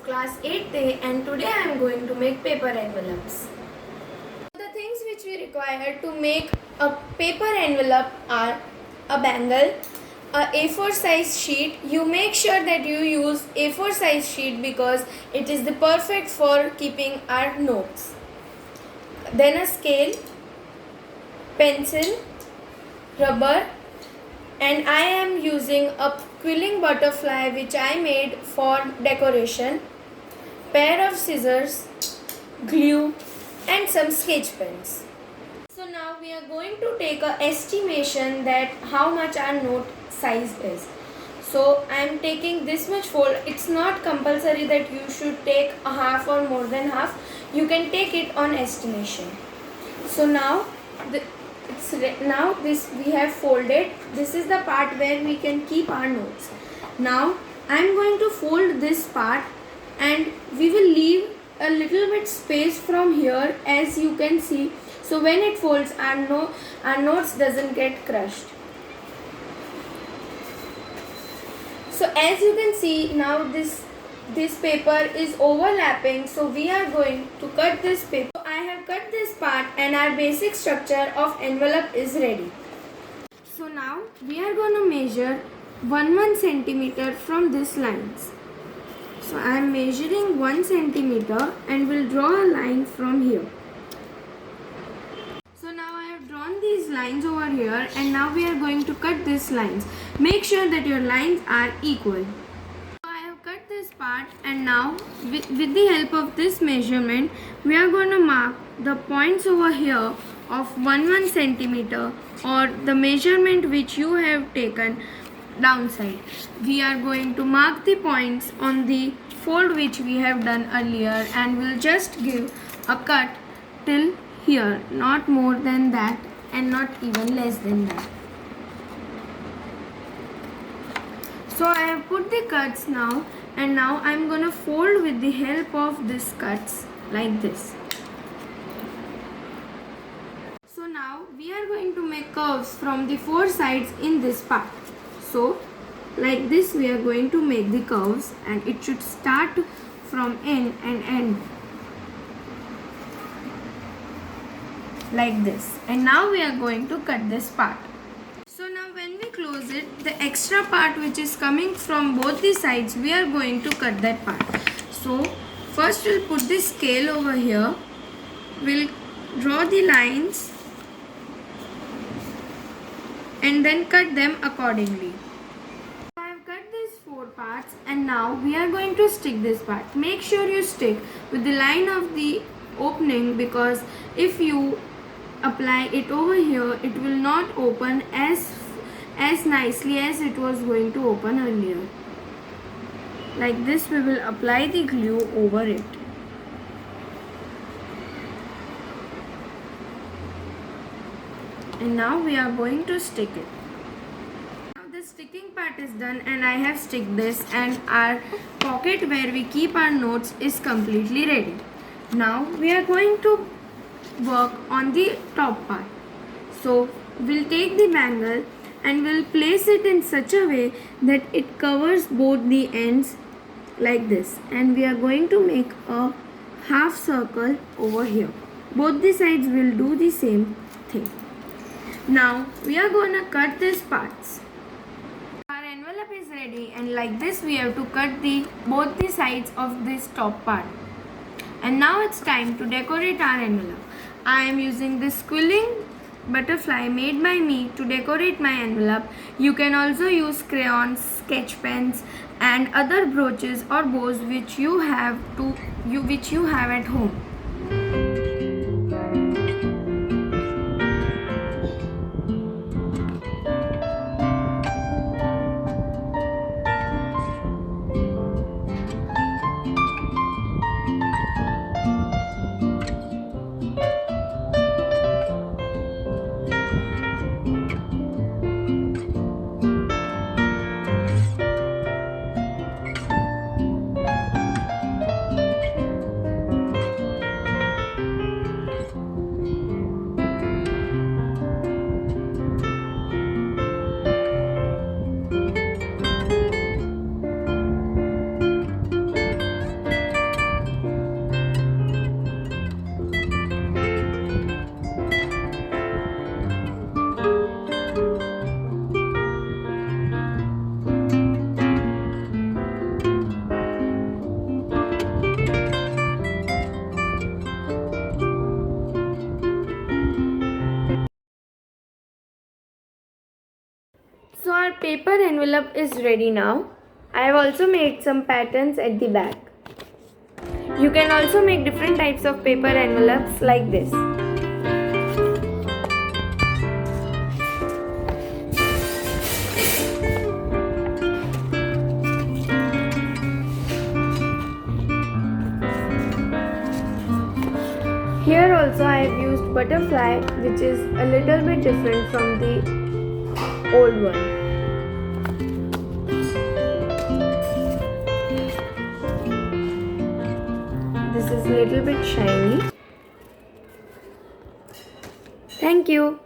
class 8th A and today I am going to make paper envelopes. The things which we require to make a paper envelope are a bangle, a A4 size sheet. You make sure that you use A4 size sheet because it is the perfect for keeping our notes. Then a scale, pencil, rubber, and I am using a quilling butterfly which I made for decoration, pair of scissors, glue and some sketch pens. So now we are going to take a estimation that how much our note size is. So I am taking this much fold. It's not compulsory that you should take a half or more than half. You can take it on estimation. So now this we have folded. This is the part where we can keep our notes. Now I am going to fold this part and we will leave a little bit space from here, as you can see. So when it folds, our notes doesn't get crushed. So as you can see, now this paper is overlapping, so we are going to cut this paper. So I have cut this part and our basic structure of envelope is ready. So now we are going to measure 1 centimeter from these lines. So I am measuring 1 centimeter and will draw a line from here. So now I have drawn these lines over here and now we are going to cut these lines. Make sure that your lines are equal. So I have cut this part and now with the help of this measurement we are going to mark the points over here of 1 centimeter or the measurement which you have taken downside. We are going to mark the points on the fold which we have done earlier and we'll just give a cut till here, not more than that and not even less than that. So I have put the cuts now and now I'm gonna fold with the help of these cuts like this. So now we are going to make curves from the 4 sides in this part. So like this we are going to make the curves and it should start from end and end like this. And now we are going to cut this part. So now when we close it, the extra part which is coming from both the sides, we are going to cut that part. So first we'll put the scale over here. We'll draw the lines and then cut them accordingly. I have cut these 4 parts and now we are going to stick this part. Make sure you stick with the line of the opening because if you apply it over here, it will not open as nicely as it was going to open earlier. Like this we will apply the glue over it. And now we are going to stick it. Now the sticking part is done and I have sticked this and our pocket where we keep our notes is completely ready. Now we are going to work on the top part. So we'll take the bangle and we'll place it in such a way that it covers both the ends like this, and we are going to make a half circle over here. Both the sides will do the same thing. Now we are going to cut these parts. Our envelope is ready and like this we have to cut both the sides of this top part. And now it's time to decorate our envelope. I am using this quilling butterfly made by me to decorate my envelope. You can also use crayons, sketch pens and other brooches or bows which you have at home. paper envelope is ready now. I have also made some patterns at the back. You can also make different types of paper envelopes like this. Here also I have used butterfly, which is a little bit different from the old one. This is a little bit shiny. Thank you.